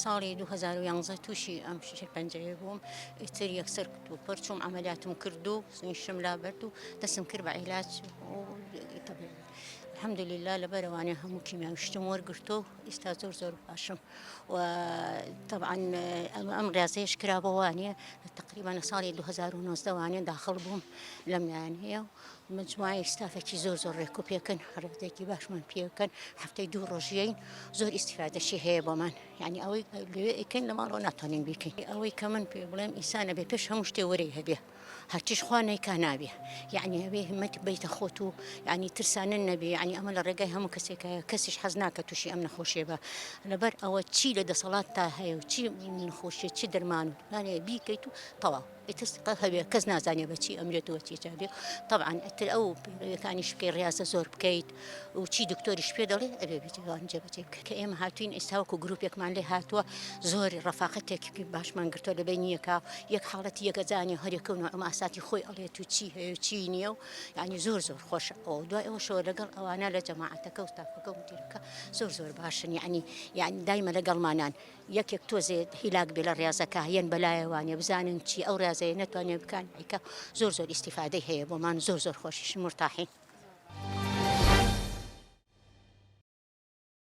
ساڵی 2011 تووشی ئەم پەنجەیە بووم ئیتر یەکسەر و پەرچووم عملیاتم کرد و نیشتم لا بەرد و دەستم کرد بە عیلاج الحمد لله لەبەرەوانێ هەموو کیمیاویشتم وەرگرتو ئێستا زۆر باشم وطبعا ئەم ڕاستیەش کرا بەوانێ تقریبا ساڵی 2019 وانێ داخڵ بووم لەم لایەنەیە مجموعی ستافێکی زۆر ڕێک و پێکەن ڕێکێکی باشمان پێکەن هەفتەی 2 ڕۆژیین زۆر ئیستیفادەشی هەیە بۆمان یعنی ئەوەی لەوێ ئەیکەین لە ماڵەوە ناتوانین بیکەین ئەوەی کە من پێ بڵێم ئینسانە بێ پێش هەموو شتێ وەرەی هەبێ هەرچیش خوا نەیکا نابێ یعنی هەبێ همەتی بەیتە خۆت و یعنی ترسانە نەبێ یعنی ئەمە لە ڕێگای هەموو کەسێکە کەسیش حەز ناکە تووشی ئەم نەخۆشیە بە لەبەر ئەوە چی لە دەسەڵات تا هەیە و چی نەخۆشیە چی دەرمان و لانێ بیکەیت و تەواو ئیتر هەبێ کەس نازانێ بەچی ئەمرێتەوە چی جابێ طبعا ئیتر ئەو پێوەکانیش بکەی ڕاستە زۆر بکەیت و چی دکتۆریش پێ دەڵێ ئەبێ بیجێوان جێبەجێ بکە کە ئێمە هاتوین ئێستا وەکو گروپێکمان لێ هاتووە زۆر ڕەفاقەتێکی باشمان گرتووە لە بینی یەک حاڵەتی یەکەجانێ هەرێکەوە ئەمە ئاساتی خۆی ئەڵێت و چی هەیە و چی نییە و یعنی زۆر خۆشە ئەو دوای ئەوەشەوە لەگەڵ ئەوانە لە جەماعەتەکە و ستافەکە و مدیرەکە زۆر باشن یعنی دایمە لەگەڵمانان یەکێک تۆزێ هیلاک بێ لە ڕاستەکە هەیەن بەلایەوانێ بزانن چی ئەو ڕاستەیە نەتوانێ بکەن زۆر ئیستیفادەی هەیە بۆمان زۆر خۆشیش مرتاحین